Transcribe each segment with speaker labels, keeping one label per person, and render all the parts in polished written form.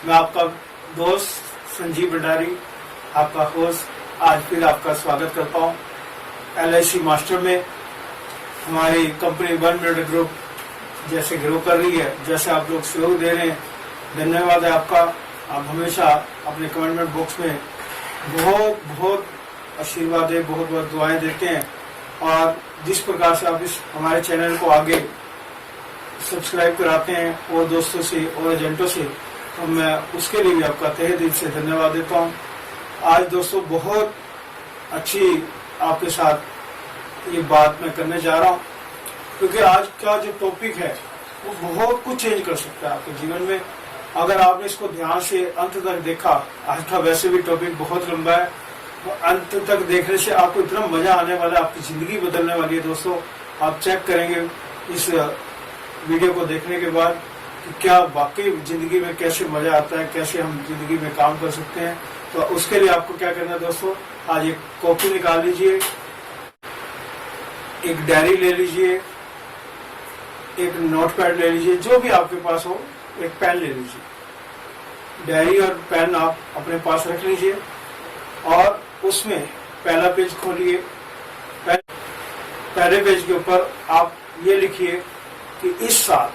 Speaker 1: मैं आपका दोस्त संजीव भंडारी, आपका होस्ट, आज फिर आपका स्वागत करता हूँ LIC मास्टर में। हमारी कंपनी 1 मिनट ग्रुप जैसे ग्रो कर रही है, जैसे आप लोग सहयोग दे रहे हैं, धन्यवाद है आपका। आप हमेशा अपने कमेंट बॉक्स में बहुत बहुत आशीर्वाद है, बहुत बहुत दुआएं देते हैं, और जिस प्रकार से आप इस हमारे चैनल को आगे सब्सक्राइब कराते हैं और दोस्तों से और एजेंटों से, तो मैं उसके लिए भी आपका तहे दिल से धन्यवाद देता हूं। आज दोस्तों बहुत अच्छी आपके साथ ये बात मैं करने जा रहा हूं, क्योंकि आज का जो टॉपिक है वो बहुत कुछ चेंज कर सकता है आपके जीवन में, अगर आपने इसको ध्यान से अंत तक देखा। आज का वैसे भी टॉपिक बहुत लंबा है, तो अंत तक देखने से आपको इतना मजा आने वाला है, आपकी जिंदगी बदलने वाली है दोस्तों। आप चेक करेंगे इस वीडियो को देखने के बाद कि क्या वाकई जिंदगी में कैसे मजा आता है, कैसे हम जिंदगी में काम कर सकते हैं। तो उसके लिए आपको क्या करना है दोस्तों, आज एक कॉपी निकाल लीजिए, एक डायरी ले लीजिए, एक नोटपैड ले लीजिए, जो भी आपके पास हो, एक पेन ले लीजिए। डायरी और पेन आप अपने पास रख लीजिए और उसमें पहला पेज खोलिए। पहले पेज के ऊपर आप ये लिखिए कि इस साल,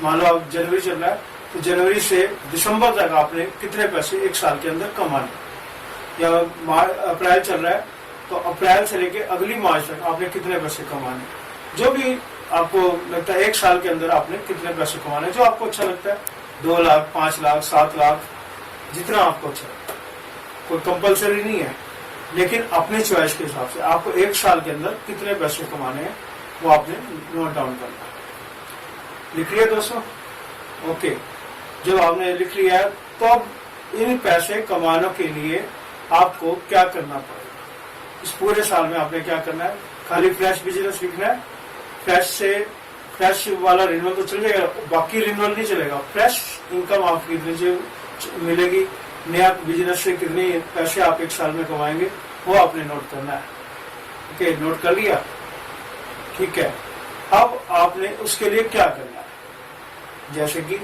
Speaker 1: मान लो अब जनवरी चल रहा है, तो जनवरी से दिसंबर तक आपने कितने पैसे एक साल के अंदर कमाने, या अप्रैल चल रहा है तो अप्रैल से लेके अगली मार्च तक आपने कितने पैसे कमाने, जो भी आपको लगता है एक साल के अंदर आपने कितने पैसे कमाने, जो आपको अच्छा लगता है, 2 लाख, 5 लाख, 7 लाख, जितना आपको अच्छा लगता है, कोई कंपलसरी नहीं है, लेकिन अपने चॉइस के हिसाब से आपको एक साल के अंदर कितने पैसे कमाने हैं वो आपने नोट डाउन करना है। लिख लिया दोस्तों? ओके, जब आपने लिख लिया है तो अब इन पैसे कमाने के लिए आपको क्या करना पड़ेगा। इस पूरे साल में आपने क्या करना है, खाली फ्रेश बिजनेस लिखना है। फ्रेश वाला रिन्यूअल तो चल जाएगा, बाकी रिन्यूअल नहीं चलेगा। फ्रेश इनकम आपकी मिलेगी, नया बिजनेस से कितने पैसे आप एक साल में कमाएंगे वो आपने नोट करना है। ओके, नोट कर लिया? ठीक है। अब आपने उसके लिए क्या करना है, जैसे कि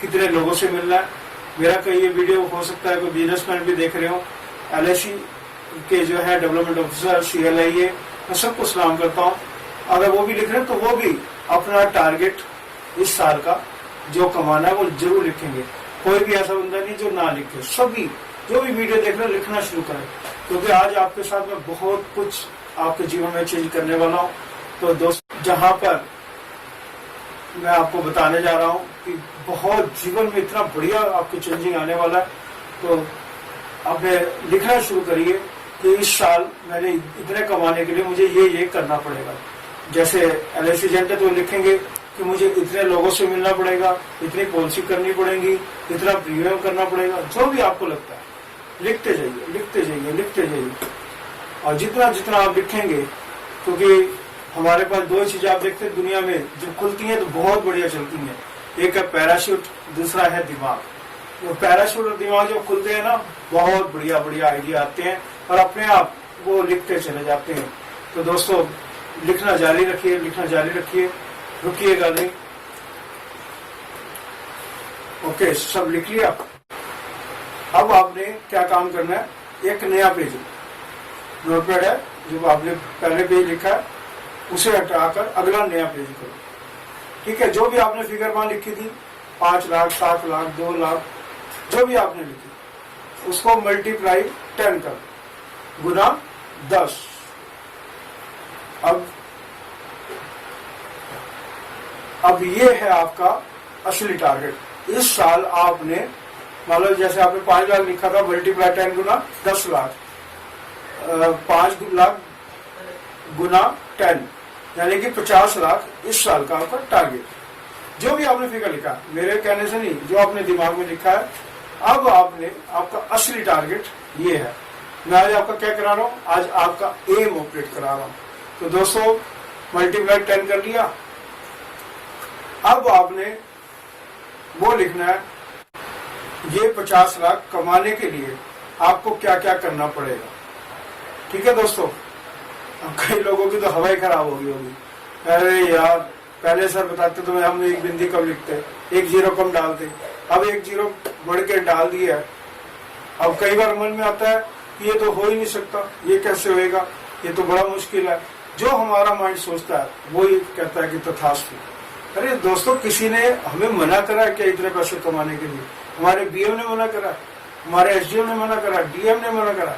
Speaker 1: कितने लोगों से मिलना है। मेरा कई ये वीडियो हो सकता है कोई बिजनेसमैन भी देख रहे हो, LIC के जो है डेवलपमेंट ऑफिसर, CLIA, मैं सबको सलाम करता हूँ। अगर वो भी लिख रहे हैं तो वो भी अपना टारगेट इस साल का जो कमाना है वो जरूर लिखेंगे। कोई भी ऐसा बंदा नहीं जो ना लिखे। सभी जो भी वीडियो देख रहे हैं लिखना शुरू करें, क्योंकि आज आपके साथ मैं बहुत कुछ आपके जीवन में चेंज करने वाला हूँ। तो दोस्त, जहां पर मैं आपको बताने जा रहा हूँ कि बहुत जीवन में इतना बढ़िया आपको चेंजिंग आने वाला है, तो आपने लिखना शुरू करिए कि इस साल मैंने इतने कमाने के लिए मुझे ये करना पड़ेगा। जैसे LIC एजेंट है तो लिखेंगे कि मुझे इतने लोगों से मिलना पड़ेगा, इतनी पॉलिसी करनी पड़ेगी, इतना प्रीमियम करना पड़ेगा, जो भी आपको लगता है लिखते जाइए, लिखते जाइए, लिखते जाइए। और जितना जितना आप लिखेंगे, क्योंकि हमारे पास 2 चीजें आप देखते हैं दुनिया में जो खुलती हैं तो बहुत बढ़िया चलती हैं, एक है पैराशूट, दूसरा है दिमाग। तो पैराशूट और दिमाग जो खुलते हैं ना, बहुत बढ़िया बढ़िया आइडिया आते हैं और अपने आप वो लिखते चले जाते हैं। तो दोस्तों, लिखना जारी रखिए, लिखना जारी रखिए, रुकिएगा नहीं। ओके, सब लिख लिया? अब आपने क्या काम करना है, एक नया पेज, नोटपैड है जो आपने पहले पेज लिखा है उसे हटाकर अगला नया पेज करो। ठीक है, जो भी आपने फिगर वहां लिखी थी, 5 लाख, 7 लाख, 2 लाख, जो भी आपने लिखी, उसको मल्टीप्लाई 10 कर, गुना 10। अब ये है आपका असली टारगेट। इस साल आपने, मान लो जैसे आपने 5 लाख लिखा था, मल्टीप्लाई 10 गुना 10 लाख, 5 लाख गुना 10, यानी कि 50 लाख इस साल का आपका टारगेट। जो भी आपने फिगर लिखा, मेरे कहने से नहीं, जो आपने दिमाग में लिखा है, अब आपने आपका असली टारगेट ये है। मैं आज आपका क्या करा रहा हूं, आज आपका एम ऑपरेट करा रहा हूं। तो दोस्तों, मल्टीप्लाई 10 कर लिया। अब आपने वो लिखना है, ये 50 लाख कमाने के लिए आपको क्या क्या करना पड़ेगा। ठीक है दोस्तों? अब कई लोगों की तो हवा ही खराब होगी। अरे यार, पहले सर बताते तो हम एक बिंदी कब लिखते, एक जीरो कम डालते, अब 1 0 बढ़ के डाल दिया है। अब कई बार मन में आता है कि ये तो हो ही नहीं सकता, ये कैसे होएगा, ये तो बड़ा मुश्किल है। जो हमारा माइंड सोचता है वो ये कहता है कि तथास्तु। अरे दोस्तों, किसी ने हमें मना करा क्या इतने पैसे कमाने के लिए? हमारे बीएम ने मना करा, हमारे एसडीएम ने मना करा, डीएम ने मना करा,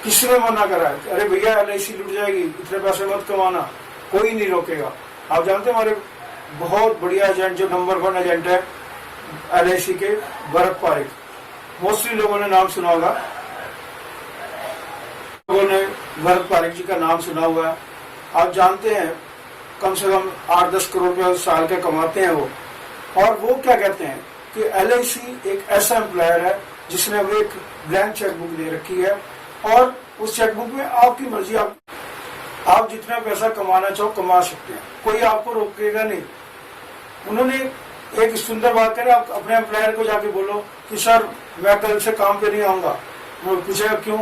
Speaker 1: किसने मना करा? अरे भैया एलआईसी लुट जाएगी, इतने पैसे मत कमाना, कोई नहीं रोकेगा। आप जानते हैं हमारे बहुत बढ़िया एजेंट, जो नंबर 1 एजेंट है एलआईसी के, भरत पारिक, मोस्टली लोगों ने नाम सुना होगा, लोगों ने भरत पारिक जी का नाम सुना हुआ है। आप जानते हैं कम से कम 8-10 करोड़ रुपए साल के कमाते हैं वो। और वो क्या कहते हैं कि एलआईसी एक ऐसा एम्प्लॉयर है जिसने वो एक ब्लैंक चेकबुक दे रखी है, और उस चेकबुक में आपकी मर्जी, आप जितना पैसा कमाना चाहो कमा सकते हैं, कोई आपको रोकेगा नहीं। उन्होंने एक सुंदर बात करें, आप अपने एम्प्लॉयर को जाके बोलो कि सर मैं कल से काम पे नहीं आऊंगा। वो पूछेगा क्यों?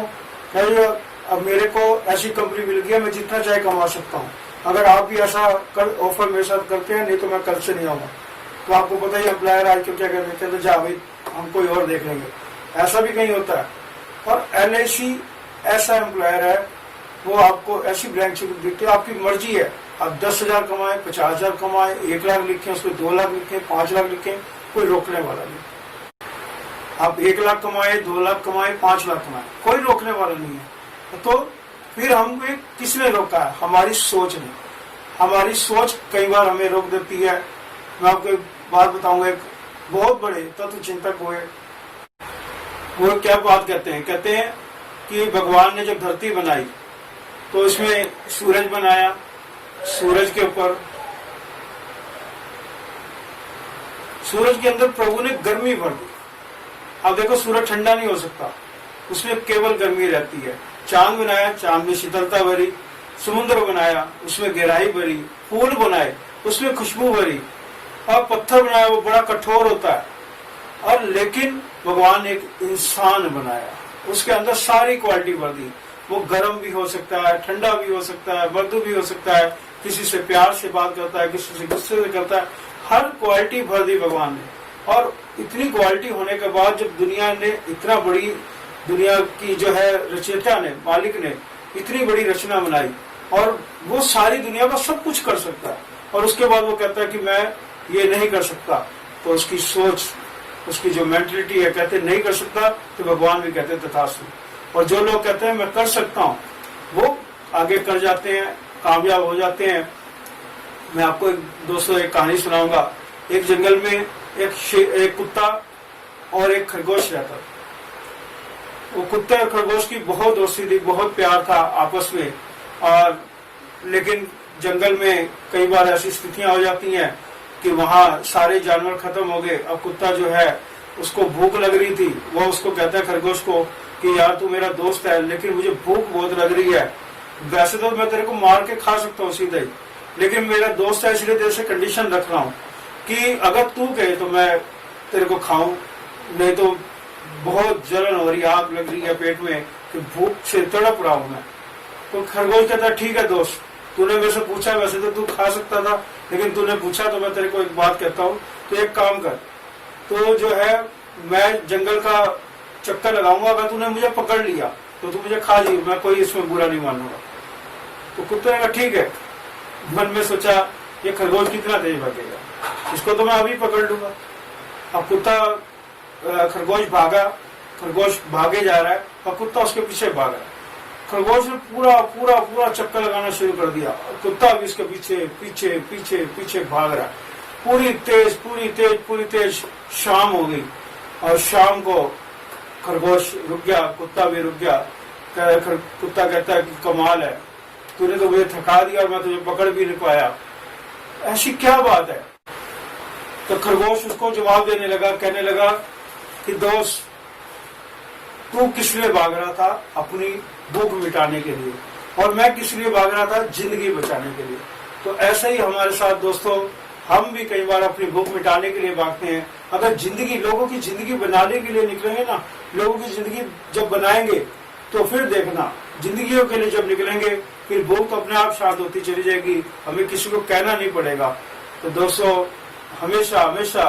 Speaker 1: अब मेरे को ऐसी कंपनी मिल गई है, मैं जितना चाहे कमा सकता हूँ, अगर आप भी ऐसा ऑफर मेरे साथ करते हैं, नहीं तो मैं कल से नहीं आऊंगा। तो आपको पता ही एम्प्लॉयर आजकल क्या कहते हैं, जा भाई हम कोई और देख लेंगे। ऐसा भी कहीं होता है। और एलआईसी ऐसा एम्प्लॉयर है, वो आपको ऐसी ब्लैंक चेक देते हैं, आपकी मर्जी है, आप 10,000 कमाए, 50,000 कमाए, 1 लाख लिखे, उसमें 2 लाख लिखे, 5 लाख लिखे, कोई रोकने वाला नहीं। आप 1 लाख कमाए, 2 लाख कमाए, 5 लाख कमाए, कोई रोकने वाला नहीं है। तो फिर हमें किसने रोका है? हमारी सोच ने। हमारी सोच कई बार हमें रोक देती है। मैं आपको एक बात बताऊंगा, एक बहुत बड़े तत्व चिंतक हुए, वो क्या बात कहते हैं कि भगवान ने जब धरती बनाई तो इसमें सूरज बनाया, सूरज के ऊपर, सूरज के अंदर प्रभु ने गर्मी भर दी। अब देखो सूरज ठंडा नहीं हो सकता, उसमें केवल गर्मी रहती है। चांद बनाया, चांद में शीतलता भरी, समुद्र बनाया, उसमें गहराई भरी, फूल बनाए, उसमें खुशबू भरी, और पत्थर बनाया, वो बड़ा कठोर होता है। और लेकिन भगवान ने एक इंसान बनाया, उसके अंदर सारी क्वालिटी भर दी। वो गर्म भी हो सकता है, ठंडा भी हो सकता है, मृदु भी हो सकता है, किसी से प्यार से बात करता है, किसी से गुस्से से करता है, हर क्वालिटी भर दी भगवान ने। और इतनी क्वालिटी होने के बाद जब दुनिया ने इतना बड़ी, दुनिया की जो है रचयिता ने, मालिक ने इतनी बड़ी रचना बनाई, और वो सारी दुनिया का सब कुछ कर सकता है, और उसके बाद वो कहता है कि मैं ये नहीं कर सकता, तो उसकी सोच, उसकी जो मेंटलिटी है, कहते नहीं कर सकता, तो भगवान भी कहते तथास्तु। और जो लोग कहते हैं मैं कर सकता हूँ, वो आगे कर जाते हैं, कामयाब हो जाते हैं। मैं आपको दोस्तों एक कहानी सुनाऊंगा। एक जंगल में एक कुत्ता और एक खरगोश रहता था। वो कुत्ते और खरगोश की बहुत दोस्ती थी, बहुत प्यार था आपस में। और लेकिन जंगल में कई बार ऐसी स्थितियां हो जाती हैं कि वहां सारे जानवर खत्म हो गए। अब कुत्ता जो है, उसको भूख लग रही थी, वो उसको कहता है खरगोश को कि यार तू मेरा दोस्त है, लेकिन मुझे भूख बहुत लग रही है। वैसे तो मैं तेरे को मार के खा सकता हूँ सीधे ही, लेकिन मेरा दोस्त है इसलिए तेरे से कंडीशन रख रहा हूँ कि अगर तू कहे तो मैं तेरे को खाऊं, नहीं तो बहुत जलन हो रही है, आग लग रही है पेट में, कि भूख से तड़प रहा हूं मैं। तो खरगोश कहता है ठीक है दोस्त, तूने मेरे से पूछा, वैसे तो तू खा सकता था, लेकिन तूने पूछा तो मैं तेरे को एक बात कहता हूँ, तो एक काम कर, तो जो है मैं जंगल का चक्कर लगाऊंगा, अगर तूने मुझे पकड़ लिया तो तू मुझे खा ली, मैं कोई इसमें बुरा नहीं मानूंगा। तो कुत्ते ने कहा ठीक है। मन में सोचा ये खरगोश कितना तेज भागेगा, इसको तो मैं अभी पकड़ लूंगा। अब कुत्ता, खरगोश भागा, खरगोश भागे जा रहा है और कुत्ता उसके पीछे भाग रहा है। खरगोश ने पूरा पूरा पूरा चक्कर लगाना शुरू कर दिया, कुत्ता भी इसके पीछे पीछे पीछे पीछे भाग रहा है, पूरी तेज पूरी तेज पूरी तेज। शाम हो गई और शाम को खरगोश रुक गया, कुत्ता भी रुक गया। कुत्ता कहता है कि कमाल है, तूने तो मुझे थका दिया और मैं तुझे पकड़ भी नहीं पाया, ऐसी क्या बात है। तो खरगोश उसको जवाब देने लगा, कहने लगा कि दोस्त तू किस लिए भाग रहा था? अपनी भूख मिटाने के लिए, और मैं किस लिए भाग रहा था? जिंदगी बचाने के लिए। तो ऐसा ही हमारे साथ दोस्तों, हम भी कई बार अपनी भूख मिटाने के लिए भागते हैं। अगर जिंदगी, लोगों की जिंदगी बनाने के लिए निकलेंगे ना, लोगों की जिंदगी जब बनाएंगे तो फिर देखना, जिंदगियों के लिए जब निकलेंगे फिर भूख तो अपने आप शांत होती चली जाएगी, हमें किसी को कहना नहीं पड़ेगा। तो दोस्तों हमेशा हमेशा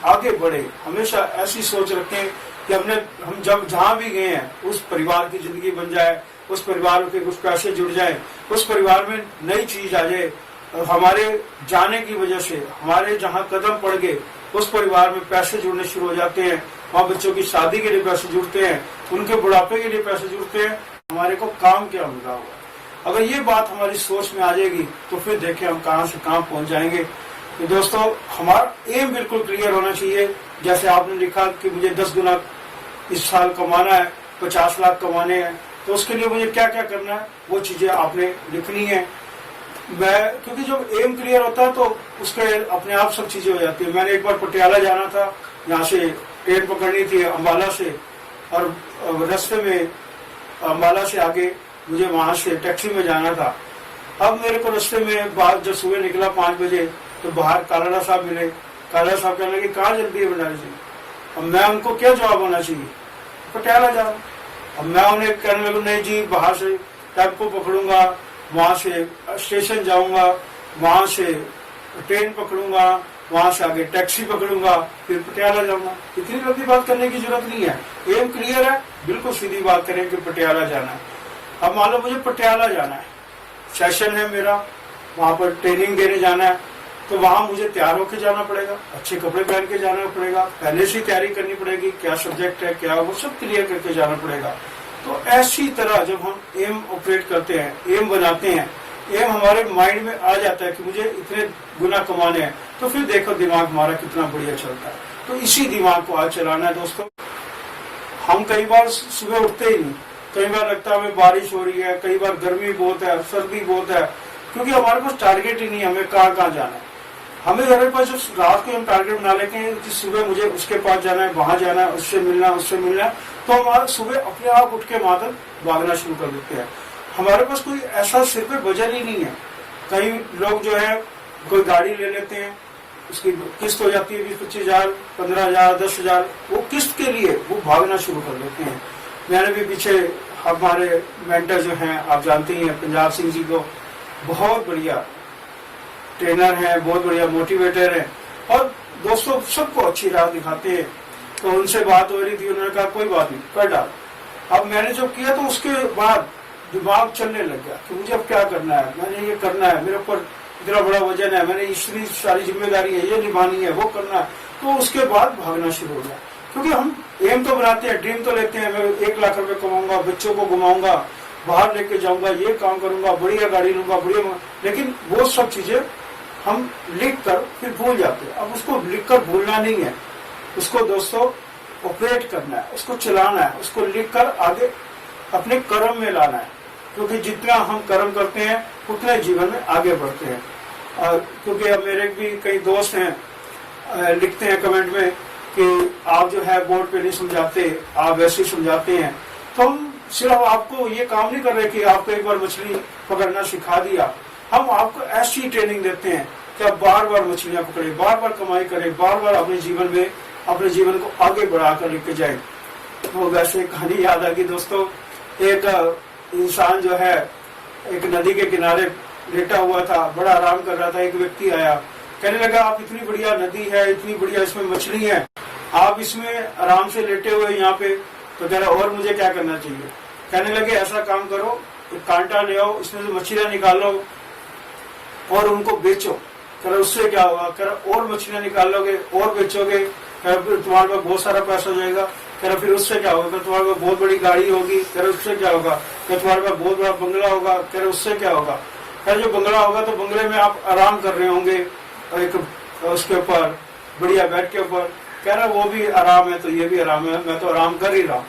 Speaker 1: आगे बढ़े, हमेशा ऐसी सोच रखें कि हम जब जहां भी गए हैं उस परिवार की जिंदगी बन जाए, उस परिवार के कुछ पैसे जुड़ जाए, उस परिवार में नई चीज आ जाए। हमारे जाने की वजह से हमारे जहां कदम पड़ गए उस परिवार में पैसे जुड़ने शुरू हो जाते हैं। वहां बच्चों की शादी के लिए पैसे जुड़ते हैं, उनके बुढ़ापे के लिए पैसे जुड़ते हैं। हमारे को काम क्या मिला हुआ। अगर ये बात हमारी सोच में आ जाएगी तो फिर देखें हम कहां से कहां पहुंच जाएंगे। तो दोस्तों, हमारा एम बिल्कुल क्लियर होना चाहिए। जैसे आपने लिखा कि मुझे 10 गुना इस साल कमाना है, 50 लाख कमाने हैं, तो उसके लिए मुझे क्या क्या करना है वो चीजें आपने लिखनी है। क्योंकि जब एम क्लियर होता है तो उसके अपने आप सब चीजें हो जाती है। मैंने एक बार पटियाला जाना था, यहाँ से ट्रेन पकड़नी थी अम्बाला से, और रास्ते में अम्बाला से आगे मुझे वहां से टैक्सी में जाना था। अब मेरे को रास्ते में बाद जब सुबह निकला 5 बजे तो बाहर कालाड़ा साहब मिले। कालाड़ा साहब कहने लगे कहाँ जल्दी है भंडारी जी। अब मैं उनको क्या जवाब होना चाहिए, पटियाला जाऊँ। अब मैं उन्हें कहने लगा नहीं जी, बाहर से टेम्पो पकड़ूंगा, वहां से स्टेशन जाऊंगा, वहां से ट्रेन पकड़ूंगा, वहां से आगे टैक्सी पकड़ूंगा, फिर पटियाला जाऊंगा। इतनी लंबी बात करने की जरूरत नहीं है, एम क्लियर है, बिल्कुल सीधी बात करें कि पटियाला जाना है। अब मान लो मुझे पटियाला जाना है, सेशन है मेरा, वहां पर ट्रेनिंग देने जाना है, तो वहां मुझे तैयार होकर जाना पड़ेगा, अच्छे कपड़े पहन के जाना पड़ेगा, पहले से तैयारी करनी पड़ेगी, क्या सब्जेक्ट है क्या, वो सब क्लियर करके जाना पड़ेगा। तो ऐसी तरह जब हम एम ऑपरेट करते हैं, एम बनाते हैं, एम हमारे माइंड में आ जाता है कि मुझे इतने गुना कमाने हैं, तो फिर देखो दिमाग हमारा कितना बढ़िया चलता है। तो इसी दिमाग को आज चलाना है दोस्तों। हम कई बार सुबह उठते ही नहीं, कई बार लगता है हमें बारिश हो रही है, कई बार गर्मी बहुत है, सर्दी बहुत है, क्योंकि हमारे पास टारगेट ही नहीं, हमें कहाँ कहाँ जाना है। हमें हमारे पास जब रात को हम टारगेट बना लेते हैं कि सुबह मुझे उसके पास जाना है, वहां जाना है, उससे मिलना है, तो हमारा सुबह अपने आप उठ के वहां तक भागना शुरू कर देते हैं। हमारे पास कोई ऐसा सिर पे बजट ही नहीं है। कई लोग जो है कोई गाड़ी ले लेते हैं, उसकी किस्त हो जाती है 20-25 हजार, 15 हजार, 10 हजार, वो किस्त के लिए वो भागना शुरू कर देते हैं। मैंने भी पीछे हमारे मेंटर जो हैं, आप जानते ही हैं पंजाब सिंह जी को, बहुत बढ़िया ट्रेनर है, बहुत बढ़िया मोटिवेटर है, और दोस्तों सबको अच्छी राह दिखाते हैं। तो उनसे बात हो रही थी, उन्होंने कहा कोई बात नहीं, कर डाल। अब मैंने जब किया तो उसके बाद दिमाग चलने लग गया कि मुझे अब क्या करना है, मैंने ये करना है, मेरे ऊपर इतना बड़ा वजन है, मैंने इतनी सारी जिम्मेदारी है, ये निभानी है, वो करना है। तो उसके बाद भागना शुरू हो गया, क्योंकि हम एम तो बनाते हैं, ड्रीम तो लेते हैं, मैं 1 लाख रुपए कमाऊंगा, बच्चों को घुमाऊंगा, बाहर लेके जाऊंगा, ये काम करूंगा, बढ़िया गाड़ी लूंगा, बढ़िया, लेकिन वो सब चीजें हम लिख कर फिर भूल जाते हैं। अब उसको लिख कर भूलना नहीं है, उसको दोस्तों ऑपरेट करना है, उसको चलाना है, उसको लिख कर आगे अपने कर्म में लाना है। क्योंकि जितना हम कर्म करते हैं उतने जीवन में आगे बढ़ते हैं। क्योंकि अब मेरे भी कई दोस्त हैं, लिखते हैं कमेंट में कि आप जो है बोर्ड पे नहीं समझाते, आप वैसे ही समझाते हैं। तो हम सिर्फ आपको ये काम नहीं कर रहे कि आपको एक बार मछली पकड़ना सिखा दिया, हम आपको ऐसी ट्रेनिंग देते हैं कि आप बार बार मछलियां पकड़े, बार बार कमाई करें, बार बार अपने जीवन को आगे बढ़ाकर लेके जाए। तो वैसे कहानी याद आ गई दोस्तों, एक इंसान जो है एक नदी के किनारे लेटा हुआ था, बड़ा आराम कर रहा था। एक व्यक्ति आया, कहने लगा आप इतनी बढ़िया नदी है, इतनी बढ़िया इसमें मछली है, आप इसमें आराम से लेटे हुए यहाँ पे, तो कह रहा और मुझे क्या करना चाहिए। कहने लगे ऐसा काम करो, एक कांटा ले आओ, इसमें से मछलियां निकालो और उनको बेचो। कह रहा उससे क्या होगा, कह रहा और मछलियां निकालोगे और बेचोगे, कह रहा फिर तुम्हारे पास बहुत सारा पैसा हो जाएगा। कह रहा फिर उससे क्या होगा, तुम्हारे पास बहुत बड़ी गाड़ी होगी। कह रहा उससे क्या होगा, कह तुम्हारे पास बहुत बड़ा बंगला होगा। कह रहा उससे क्या होगा, कह जो बंगला होगा तो बंगले में आप आराम कर रहे होंगे एक उसके ऊपर बढ़िया बेड के ऊपर। कह रहा वो भी आराम है तो ये भी आराम है, मैं तो आराम कर ही रहा हूँ।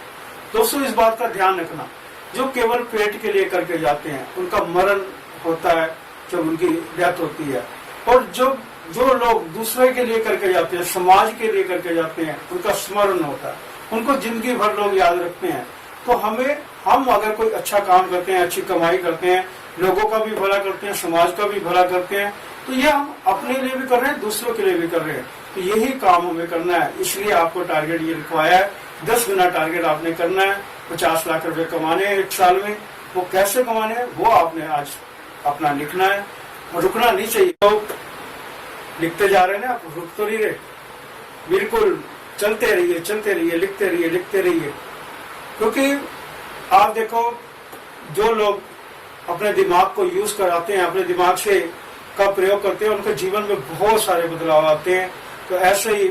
Speaker 1: दोस्तों इस बात का ध्यान रखना, जो केवल पेट के लिए करके जाते हैं उनका मरण होता है जब उनकी डेथ होती है, और जो लोग दूसरे के लिए करके जाते हैं, समाज के लिए करके जाते हैं, उनका स्मरण होता है, उनको जिंदगी भर लोग याद रखते हैं। तो हम अगर कोई अच्छा काम करते हैं, अच्छी कमाई करते हैं, लोगों का भी भला करते हैं, समाज का भी भला करते हैं, तो ये हम अपने लिए भी कर रहे हैं, दूसरों के लिए भी कर रहे हैं। तो यही काम हमें करना है। इसलिए आपको टारगेट ये लिखवाया है, 10 गुना टारगेट आपने करना है, 50 लाख रुपए कमाने हैं 1 साल में। वो कैसे कमाने हैं वो आपने आज अपना लिखना है, और रुकना नहीं चाहिए। तो लिखते जा रहे हैं ना, आप रुक तो नहीं रहे, बिल्कुल चलते रहिए, लिखते रहिए। क्योंकि आप देखो, जो लोग अपने दिमाग को यूज कराते हैं, अपने दिमाग से का प्रयोग करते हैं, उनके जीवन में बहुत सारे बदलाव आते हैं। तो ऐसे ही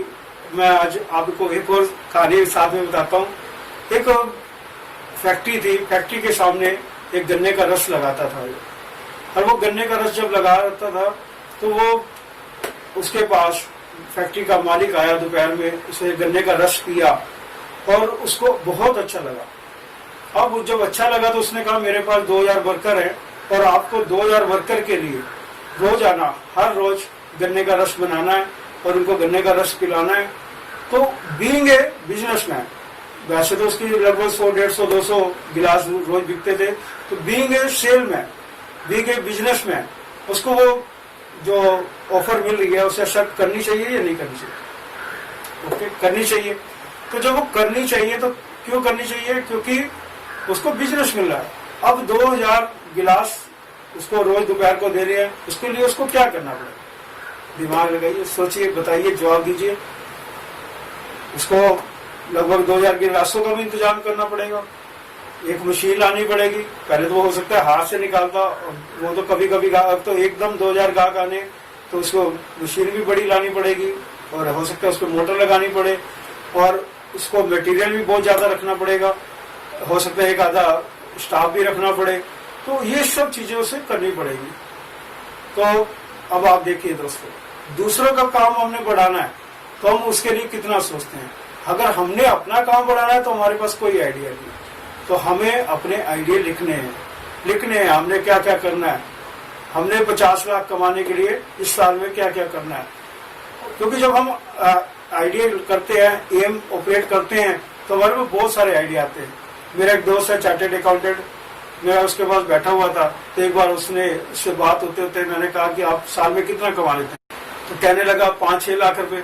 Speaker 1: मैं आज आपको एक और कहानी साथ में बताता हूँ। एक फैक्ट्री थी, फैक्ट्री के सामने एक गन्ने का रस लगाता था, और वो गन्ने का रस जब लगा रहता था तो वो उसके पास फैक्ट्री का मालिक आया दोपहर में, उसने गन्ने का रस पिया और उसको बहुत अच्छा लगा। अब जब अच्छा लगा तो उसने कहा मेरे पास 2000 वर्कर हैं और आपको 2000 वर्कर के लिए रोजाना हर रोज गन्ने का रस बनाना है और उनको गन्ने का रस पिलाना है। तो बीइंग ए बिजनेसमैन, वैसे तो उसकी लगभग 100, 150, 200 गिलास रोज बिकते थे, तो being a salesman, being a businessman, उसको वो जो ऑफर मिल रही है उसे एक्सेप्ट करनी चाहिए या नहीं करनी चाहिए? ओके, करनी चाहिए। तो जब वो करनी चाहिए तो क्यों करनी चाहिए? क्योंकि उसको बिजनेस मिल रहा है। अब 2000 गिलास उसको रोज दोपहर को दे रहे हैं, उसके लिए उसको क्या करना पड़ेगा? दिमाग लगाइए, सोचिए, बताइए, जवाब दीजिए। उसको लगभग 2000 गिलासों का भी इंतजाम करना पड़ेगा, एक मशीन लानी पड़ेगी। पहले तो वो हो सकता है हाथ से निकालता, वो तो कभी कभी अब तो एकदम 2000 गाहक आने तो उसको मशीन भी बड़ी लानी पड़ेगी, और हो सकता है उसको मोटर लगानी पड़े, और उसको मटेरियल भी बहुत ज्यादा रखना पड़ेगा, हो सकता है एक आधा स्टाफ भी रखना पड़े। तो ये सब चीजें उसे करनी पड़ेगी। तो अब आप देखिए दोस्तों, दूसरों का काम हमने बढ़ाना है तो हम उसके लिए कितना सोचते हैं। अगर हमने अपना काम बढ़ाना है तो हमारे पास कोई आइडिया नहीं, तो हमें अपने आइडिया लिखने हैं हमने क्या क्या करना है, हमने 50 लाख कमाने के लिए इस साल में क्या क्या करना है। क्योंकि जब हम आइडिया करते हैं, एम ऑपरेट करते हैं, तो हमारे में बहुत सारे आइडिया आते हैं। मेरा एक दोस्त है चार्टेड अकाउंटेंट, मैं उसके पास बैठा हुआ था, तो एक बार उससे बात होते होते मैंने कहा कि आप साल में कितना कमा लेते हैं? तो कहने लगा 5-6 लाख रुपए।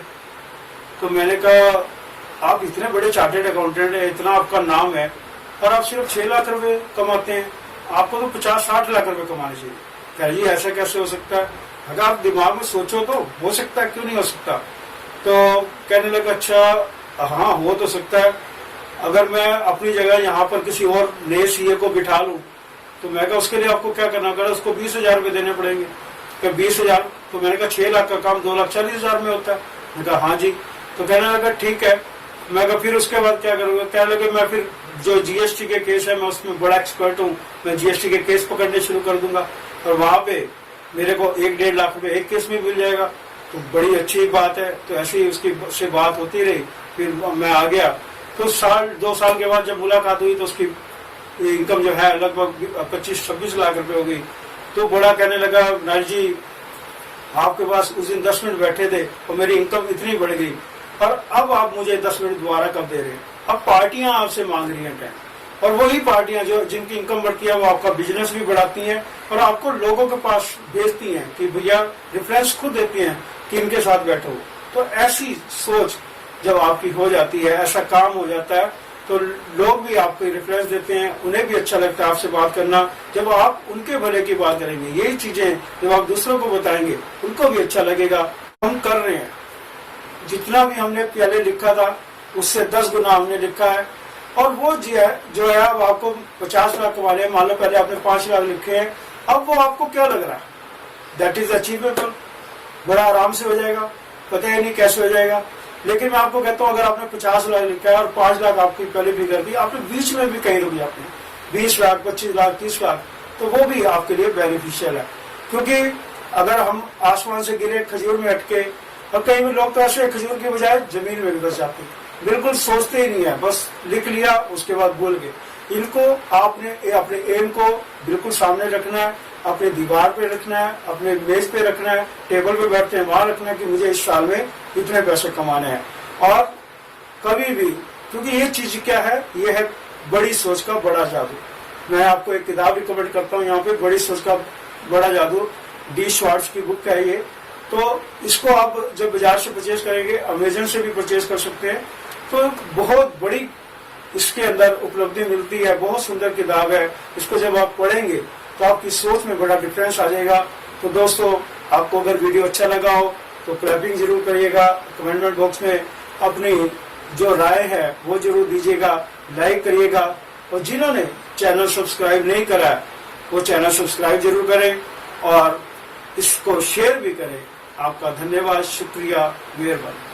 Speaker 1: तो मैंने कहा आप इतने बड़े चार्टेड अकाउंटेंट है, इतना आपका नाम है, और आप सिर्फ 6 लाख रुपए कमाते हैं, आपको तो 50-60 लाख रुपए कमाने चाहिए। कह जी ऐसा कैसे हो सकता है? अगर आप दिमाग में सोचो तो हो सकता है, क्यों नहीं हो सकता? तो कहने लगा अच्छा हाँ हो तो सकता है। अगर मैं अपनी जगह यहाँ पर किसी और नए सीए को बिठा लूं तो मैं कहा उसके लिए आपको क्या करना पड़ेगा? उसको 20,000 रुपए देने पड़ेंगे। क्या 20,000? तो मैंने कहा 6 लाख का काम 2,40,000 में होता है। मैंने कहा हाँ जी। तो कहने लगा ठीक है। मैं कहा फिर उसके बाद क्या करूंगा? कहने लगे मैं फिर जो जीएसटी के केस है मैं उसमें बड़ा एक्सपर्ट हूँ, मैं जीएसटी के केस पकड़ने शुरू कर दूंगा और वहां पे मेरे को 1-1.5 लाख रुपए एक केस में मिल जाएगा। तो बड़ी अच्छी बात है। तो ऐसे ही उसकी से बात होती रही, फिर मैं आ गया। तो 1-2 साल के बाद जब मुलाकात हुई तो उसकी इनकम जो है लगभग 25-26 लाख रुपए हो गई। तो बड़ा कहने लगा नारी जी आपके पास उस दिन 10 मिनट बैठे थे और मेरी इनकम इतनी बढ़ गई, और अब आप मुझे 10 मिनट दोबारा कब दे रहे हैं? अब पार्टियां आपसे मांग रही हैं टाइम, और वही पार्टियां जो जिनकी इनकम बढ़ती है वो आपका बिजनेस भी बढ़ाती हैं और आपको लोगों के पास भेजती हैं कि भैया रेफरेंस खुद देती हैं कि इनके साथ बैठो। तो ऐसी सोच जब आपकी हो जाती है, ऐसा काम हो जाता है, तो लोग भी आपको रेफरेंस देते हैं, उन्हें भी अच्छा लगता है आपसे बात करना। जब आप उनके भले की बात करेंगे, यही चीजें जब आप दूसरों को बताएंगे उनको भी अच्छा लगेगा। हम कर रहे हैं, जितना भी हमने पहले लिखा था उससे 10 गुना हमने लिखा है, और वो जो है अब आपको 50 लाख कमा लिया। मान लो पहले आपने 5 लाख लिखे हैं, अब वो आपको क्या लग रहा है? दैट इज अचीवेबल, बड़ा आराम से हो जाएगा, पता ही नहीं कैसे हो जाएगा। लेकिन मैं आपको कहता हूँ अगर आपने 50 लाख लिखा है और 5 लाख आपकी पहले फिगर दी, आपने बीच में भी कहीं रुकी, आपने 20 लाख, 25 लाख, 30 लाख, तो वो भी आपके लिए बेनिफिशियल है। क्योंकि अगर हम आसमान से गिरे खजूर में अटके, और कई भी लोग तो ऐसे खजूर के बजाय जमीन में भी बस जाते हैं, बिल्कुल सोचते ही नहीं है, बस लिख लिया उसके बाद भूल गए। इनको आपने अपने एम को बिल्कुल सामने रखना है, अपने दीवार पे रखना है, अपने मेज पे रखना है, टेबल पे बैठते हैं वहां रखना है कि मुझे इस साल में इतने पैसे कमाने हैं। और कभी भी, क्योंकि ये चीज क्या है, ये है बड़ी सोच का बड़ा जादू। मैं आपको एक किताब रिकमेंड करता हूँ यहाँ पे, बड़ी सोच का बड़ा जादू, डी श्वार्ट्ज की बुक है ये। तो इसको आप जब बाजार से परचेज करेंगे, अमेजन से भी परचेज कर सकते हैं, तो बहुत बड़ी इसके अंदर उपलब्धि मिलती है, बहुत सुंदर किताब है। इसको जब आप पढ़ेंगे तो आपकी सोच में बड़ा डिफरेंस आ जाएगा। तो दोस्तों, आपको अगर वीडियो अच्छा लगा हो तो क्लैपिंग जरूर करिएगा, कमेंट बॉक्स में अपनी जो राय है वो जरूर दीजिएगा, लाइक करिएगा, और जिन्होंने चैनल सब्सक्राइब नहीं करा है वो चैनल सब्सक्राइब जरूर करें और इसको शेयर भी करें। आपका धन्यवाद, शुक्रिया, मेहरबानी।